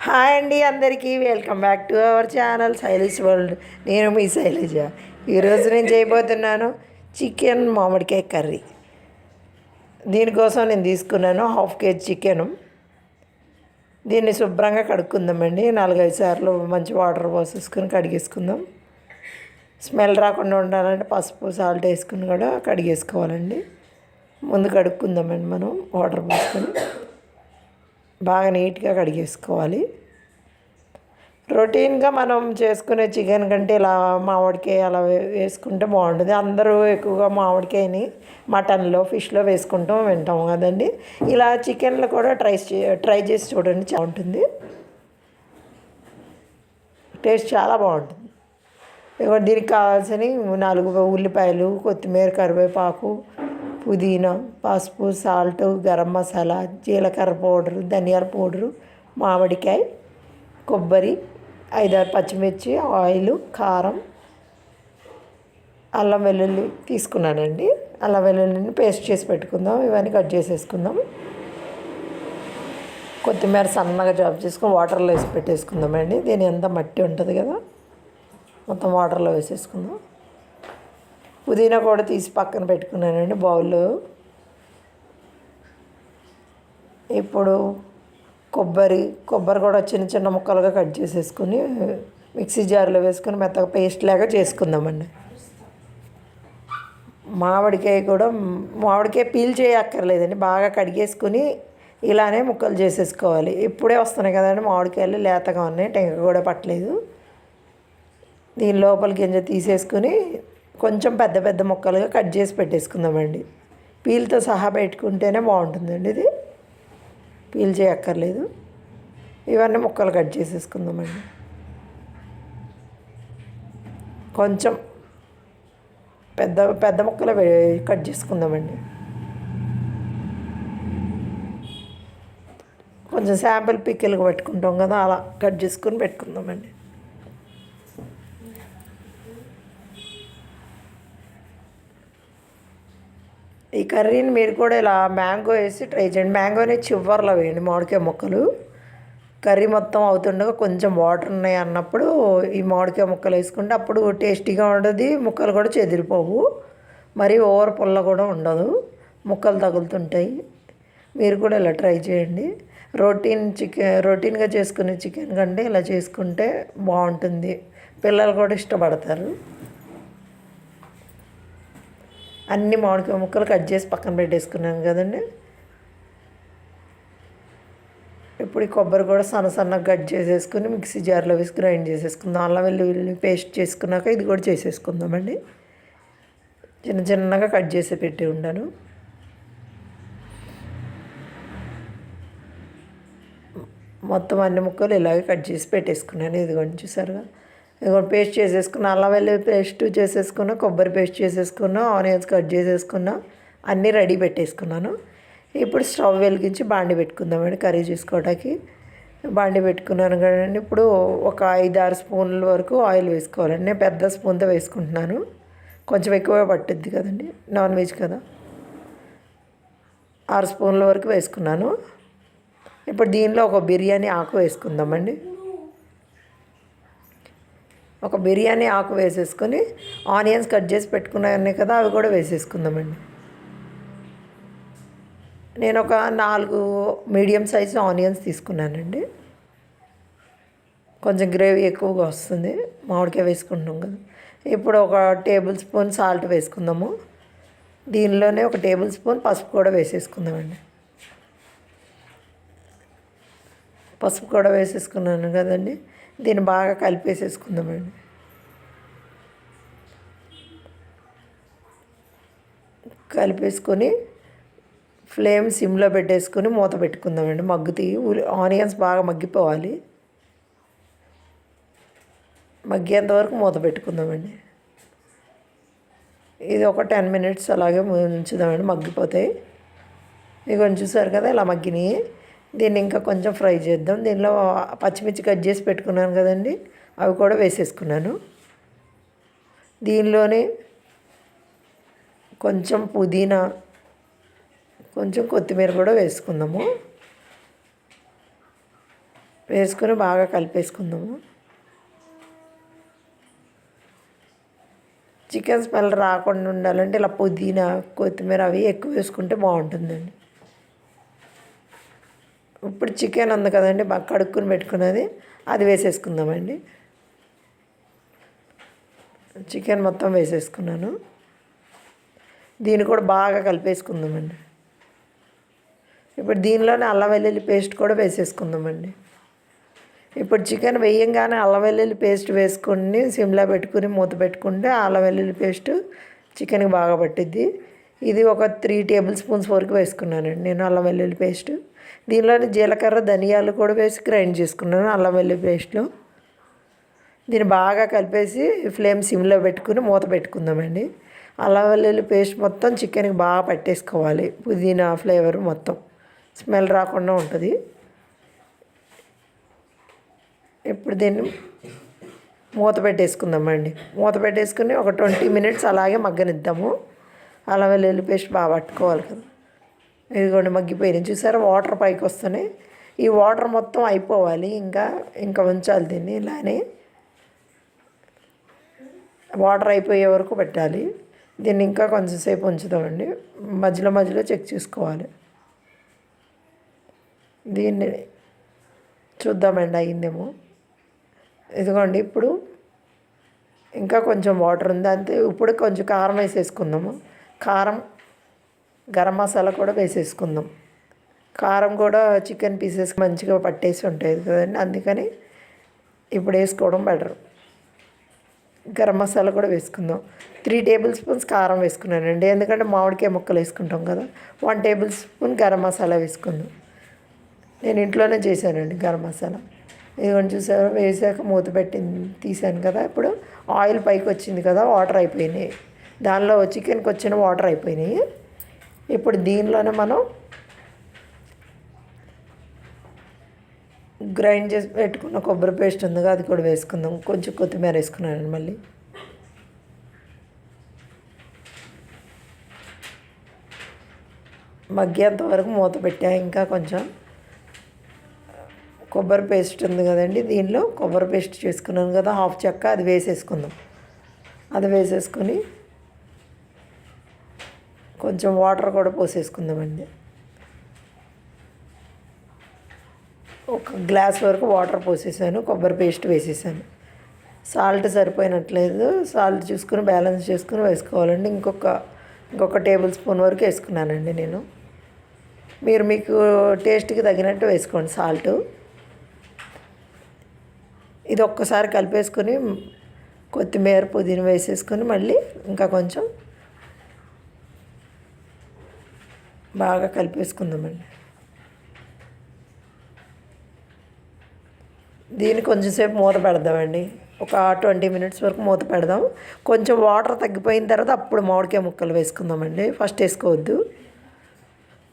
Hi అండి, అందరికీ welcome back to our channel Shailesh world. నేను మీ శైలజ. ఈరోజు నేను చేయబోతున్నాను చికెన్ మామిడికాయ కర్రీ. దీనికోసం నేను తీసుకున్నాను 1/2 kg చికెను. దీన్ని శుభ్రంగా కడుక్కుందామండి. 4-5 సార్లు మంచి వాటర్ పోసేసుకొని కడిగేసుకుందాం. స్మెల్ రాకుండా ఉండాలంటే పసుపు సాల్ట్ వేసుకుని కూడా కడిగేసుకోవాలండి. ముందు కడుక్కుందామండి. మనం వాటర్ పోసుకొని బాగా నీట్గా కడిగేసుకోవాలి. రొటీన్గా మనం చేసుకునే చికెన్ కంటే ఇలా మామిడికాయ అలా వేసుకుంటే బాగుంటుంది. అందరూ ఎక్కువగా మామిడికాయని మటన్లో ఫిష్లో వేసుకుంటాం వింటాం కదండి. ఇలా చికెన్లో కూడా ట్రై చేసి చూడండి, బాగుంటుంది. టేస్ట్ చాలా బాగుంటుంది. దీనికి కావాల్సిన 4 ఉల్లిపాయలు, కొత్తిమీర, కరివేపాకు, పుదీనా, పసుపు, సాల్ట్, గరం మసాలా, జీలకర్ర పౌడరు, ధనియాల పౌడరు, మామిడికాయ, కొబ్బరి, 5-6 పచ్చిమిర్చి, ఆయిల్, కారం, అల్లం వెల్లుల్లి తీసుకున్నానండి. అల్లం వెల్లుల్లిని పేస్ట్ చేసి పెట్టుకుందాం. ఇవన్నీ కట్ చేసేసుకుందాం. కొత్తిమీర సన్నగా చాప్ చేసుకొని వాటర్లో వేసి పెట్టేసుకుందామండి. దీని అంతా మట్టి ఉంటుంది కదా, మొత్తం వాటర్లో వేసేసుకుందాం. పుదీనా కూడా తీసి పక్కన పెట్టుకున్నానండి బౌల్లో. ఇప్పుడు కొబ్బరి కూడా చిన్న చిన్న ముక్కలుగా కట్ చేసేసుకుని మిక్సీ జార్లో వేసుకొని మెత్తగా పేస్ట్ లాగా చేసుకుందామండి. మామిడికాయ పీల్ చేయక్కర్లేదండి. బాగా కడిగేసుకుని ఇలానే ముక్కలు చేసేసుకోవాలి. ఇప్పుడే వస్తున్నాయి కదండి మామిడికాయలు, లేతగా ఉన్నాయి, టెంక కూడా పట్టలేదు. దీని లోపల గింజ తీసేసుకుని కొంచెం పెద్ద పెద్ద ముక్కలుగా కట్ చేసి పెట్టేసుకుందామండి. పీల్తో సహా పెట్టుకుంటేనే బాగుంటుందండి. ఇది పీల్ చేయక్కర్లేదు. ఇవన్నీ ముక్కలు కట్ చేసేసుకుందామండి. కొంచెం పెద్ద పెద్ద ముక్కలు కట్ చేసుకుందామండి. కొంచెం శాంపిల్ పిక్కలుగా పెట్టుకుంటాం కదా, అలా కట్ చేసుకొని పెట్టుకుందామండి. ఈ కర్రీని మీరు కూడా ఇలా మ్యాంగో వేసి ట్రై చేయండి. మ్యాంగోని చివర్లో వేయండి మామిడికాయ ముక్కలు. కర్రీ మొత్తం అవుతుండగా కొంచెం వాటర్ ఉన్నాయి అన్నప్పుడు ఈ మామిడికాయ ముక్కలు వేసుకుంటే అప్పుడు టేస్టీగా ఉంటుంది. ముక్కలు కూడా చెదిరిపోవు, మరి ఓవర్ పుల్ల కూడా ఉండదు, ముక్కలు తగులుతుంటాయి. మీరు కూడా ఇలా ట్రై చేయండి. రొటీన్గా చేసుకునే చికెన్ కంటే ఇలా చేసుకుంటే బాగుంటుంది. పిల్లలు కూడా ఇష్టపడతారు. అన్ని మామిడికాయ ముక్కలు కట్ చేసి పక్కన పెట్టేసుకున్నాను కదండి. ఇప్పుడు ఈ కొబ్బరి కూడా సన్నగా కట్ చేసేసుకుని మిక్సీ జార్లో వేసి గ్రైండ్ చేసేసుకుందాం. అల్లం వెల్లుల్లి పేస్ట్ చేసుకున్నాక ఇది కూడా చేసేసుకుందామండి. చిన్నగా కట్ చేసి పెట్టి ఉంటాను. మొత్తం అన్ని ముక్కలు ఇలాగే కట్ చేసి పెట్టేసుకున్నాను. ఇదిగోండి చూసారుగా, ఇదిగో పేస్ట్ చేసుకున్న అల్లం వెల్లుల్లి పేస్ట్ చేసేసుకున్నా, కొబ్బరి పేస్ట్ చేసుకున్నా, ఆనియన్స్ కట్ చేసుకున్నా, అన్నీ రెడీ పెట్టేసుకున్నాను. ఇప్పుడు స్టవ్ వెలిగించి బాండి పెట్టుకుందామండి. కర్రీ చేసుకోవడానికి బాండి పెట్టుకున్నాను కదండి. ఇప్పుడు ఒక 5-6 స్పూన్ల వరకు ఆయిల్ వేసుకోవాలండి. నేను పెద్ద స్పూన్తో వేసుకుంటున్నాను, కొంచెం ఎక్కువ పట్టుద్ది కదండి, నాన్ వెజ్ కదా. 6 స్పూన్ల వరకు వేసుకున్నాను. ఇప్పుడు దీనిలో ఒక బిర్యానీ ఆకు వేసుకుందామండి. ఒక బిర్యానీ ఆకు వేసేసుకొని ఆనియన్స్ కట్ చేసి పెట్టుకున్నాయి కదా, అవి కూడా వేసేసుకుందామండి. నేను ఒక 4 మీడియం సైజు ఆనియన్స్ తీసుకున్నానండి. కొంచెం గ్రేవీ ఎక్కువగా వస్తుంది, మామిడికాయ వేసుకుంటున్నాం కదా. ఇప్పుడు ఒక టేబుల్ స్పూన్ సాల్ట్ వేసుకుందాము. దీనిలోనే ఒక టేబుల్ స్పూన్ పసుపు కూడా వేసేసుకుందామండి. పసుపు కూడా వేసేసుకున్నాను కదండి. దీన్ని బాగా కలిపేసేసుకుందామండి. కలిపేసుకొని ఫ్లేమ్ సిమ్లో పెట్టేసుకొని మూత పెట్టుకుందామండి. ఆనియన్స్ బాగా మగ్గిపోవాలి. మగ్గేంత వరకు మూత పెట్టుకుందామండి. ఇది ఒక 10 minutes అలాగే ఉంచుదామండి, మగ్గిపోతాయి. ఇవి కొంచెం చూసారు కదా ఇలా మగ్గినాయి. దీన్ని ఇంకా కొంచెం ఫ్రై చేద్దాం. దీనిలో పచ్చిమిర్చి కట్ చేసి పెట్టుకున్నాను కదండి, అవి కూడా వేసేసుకున్నాను. దీనిలోనే కొంచెం పుదీనా, కొంచెం కొత్తిమీర కూడా వేసుకుందాము. వేసుకొని బాగా కలిపేసుకుందాము. చికెన్ స్మెల్ రాకుండా ఉండాలంటే ఇలా పుదీనా కొత్తిమీర అవి ఎక్కువ వేసుకుంటే బాగుంటుందండి. ఇప్పుడు చికెన్ ఉంది కదండి బాగా కడుక్కుని పెట్టుకున్నది, అది వేసేసుకుందామండి. చికెన్ మొత్తం వేసేసుకున్నాను. దీన్ని కూడా బాగా కలిపేసుకుందామండి. ఇప్పుడు దీనిలోనే అల్లం వెల్లుల్లి పేస్ట్ కూడా వేసేసుకుందామండి. ఇప్పుడు చికెన్ వేయంగానే అల్లం వెల్లుల్లి పేస్ట్ వేసుకొని సిమ్లో పెట్టుకుని మూత పెట్టుకుంటే అల్లం వెల్లుల్లి పేస్ట్ చికెన్కి బాగా పట్టిద్ది. ఇది ఒక 3 టేబుల్ స్పూన్స్ వరకు వేసుకున్నానండి నేను అల్లం వెల్లుల్లి పేస్ట్. దీనిలోనే జీలకర్ర ధనియాలు కూడా వేసి గ్రైండ్ చేసుకున్నాను అల్లం వెల్లుల్లి పేస్ట్లో. దీన్ని బాగా కలిపేసి ఫ్లేమ్ సిమ్లో పెట్టుకుని మూత పెట్టుకుందామండి. అల్లం వెల్లుల్లి పేస్ట్ మొత్తం చికెన్కి బాగా పట్టేసుకోవాలి. పుదీనా ఫ్లేవర్ మొత్తం స్మెల్ రాకుండా ఉంటుంది. ఇప్పుడు దీన్ని మూత పెట్టేసుకుందామండి. మూత పెట్టేసుకుని ఒక 20 మినిట్స్ అలాగే మగ్గనిద్దాము. అల్లం వెల్లుల్లి పేస్ట్ బాగా పట్టుకోవాలి కదా. ఇదిగోండి మగ్గిపోయినాయి చూసారా, వాటర్ పైకి వస్తున్నాయి. ఈ వాటర్ మొత్తం అయిపోవాలి, ఇంకా ఉంచాలి దీన్ని ఇలానే. వాటర్ అయిపోయే వరకు పెట్టాలి. దీన్ని ఇంకా కొంచెంసేపు ఉంచుదామండి. మధ్యలో మధ్యలో చెక్ చేసుకోవాలి. దీన్ని చూద్దామండి అయిందేమో. ఇదిగోండి ఇప్పుడు ఇంకా కొంచెం వాటర్ ఉంది అంతే. ఇప్పుడు కొంచెం కారం వేసేసుకుందాము. కారం, గరం మసాలా కూడా వేసేసుకుందాం. కారం కూడా చికెన్ పీసెస్ మంచిగా పట్టేసి ఉంటుంది కదండి, అందుకని ఇప్పుడు వేసుకోవడం బెటర్. గరం మసాలా కూడా వేసుకుందాం. 3 టేబుల్ స్పూన్స్ కారం వేసుకున్నానండి, ఎందుకంటే మామిడికాయ ముక్కలు వేసుకుంటాం కదా. 1 టేబుల్ స్పూన్ గరం మసాలా వేసుకుందాం. నేను ఇంట్లోనే చేశానండి గరం మసాలా. ఇదిగోండి చూసారా, వేసాక మూత తీసాను కదా. ఇప్పుడు ఆయిల్ పైకి వచ్చింది కదా, వాటర్ అయిపోయినాయి. దానిలో చికెన్కి వచ్చిన వాటర్ అయిపోయినాయి. ఇప్పుడు దీనిలోనే మనం గ్రైండ్ చేసి పెట్టుకున్న కొబ్బరి పేస్ట్ ఉందిగా, అది కూడా వేసుకుందాం. కొంచెం కొత్తిమీర వేసుకున్నాను మళ్ళీ. మగ్గేంత వరకు మూత పెట్టా. ఇంకా కొంచెం కొబ్బరి పేస్ట్ ఉంది కదండి, దీనిలో కొబ్బరి పేస్ట్ చేసుకున్నాను కదా, హాఫ్ చెక్క అది వేసేసుకుందాం. అది వేసేసుకొని కొంచెం వాటర్ కూడా పోసేసుకుందామండి. ఒక గ్లాస్ వరకు వాటర్ పోసేసాను, కొబ్బరి పేస్ట్ వేసేసాను. సాల్ట్ సరిపోయినట్లేదు, సాల్ట్ చూసుకుని బ్యాలెన్స్ చేసుకుని వేసుకోవాలండి. ఇంకొక టేబుల్ స్పూన్ వరకు వేసుకున్నానండి నేను. మీకు టేస్ట్కి తగినట్టు వేసుకోండి సాల్ట్. ఇది ఒక్కసారి కలిపేసుకొని కొత్తిమీర పుదీనా వేసేసుకొని మళ్ళీ ఇంకా కొంచెం బాగా కలిపేసుకుందామండి. దీన్ని కొంచెంసేపు మూత పెడదామండి. ఒక 20 మినిట్స్ వరకు మూత పెడదాం. కొంచెం వాటర్ తగ్గిపోయిన తర్వాత అప్పుడు మామిడికాయ ముక్కలు వేసుకుందామండి. ఫస్ట్ వేసుకోవద్దు,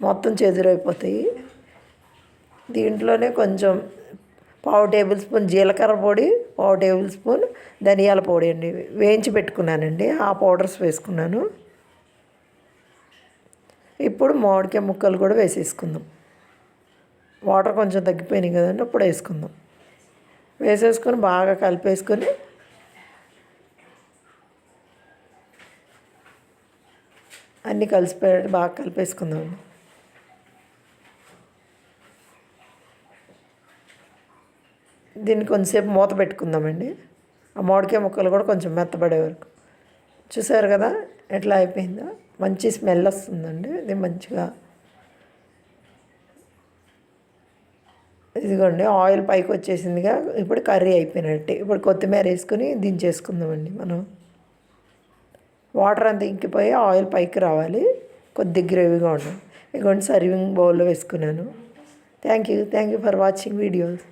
మొత్తం చెదురైపోతాయి. దీంట్లోనే కొంచెం 1/2 టేబుల్ స్పూన్ జీలకర్ర పొడి, 1/2 టేబుల్ స్పూన్ ధనియాల పొడి అండి వేయించి పెట్టుకున్నానండి, ఆ పౌడర్స్ వేసుకున్నాను. ఇప్పుడు మామిడికాయ ముక్కలు కూడా వేసేసుకుందాం. వాటర్ కొంచెం తగ్గిపోయినాయి కదండి, అప్పుడు వేసుకుందాం. వేసేసుకొని బాగా కలిపేసుకొని అన్నీ కలిసిపోయాడు బాగా కలిపేసుకుందామండి. దీన్ని కొంచెంసేపు మూత పెట్టుకుందామండి. ఆ మామిడికాయ ముక్కలు కూడా కొంచెం మెత్తబడే వరకు. చూసారు కదా ఎట్లా అయిపోయిందో, మంచి స్మెల్ వస్తుందండి. ఇది మంచిగా ఇదిగోండి ఆయిల్ పైకి వచ్చేసిందిగా. ఇప్పుడు కర్రీ అయిపోయినట్టే. ఇప్పుడు కొత్తిమీర వేసుకొని దించేసుకుందామండి మనం. వాటర్ అంతా ఇంకిపోయి ఆయిల్ పైకి రావాలి, కొద్ది గ్రేవీగా ఉండాలి. ఇదిగోండి సర్వింగ్ బౌల్లో వేసుకున్నాను. Thank you for watching videos.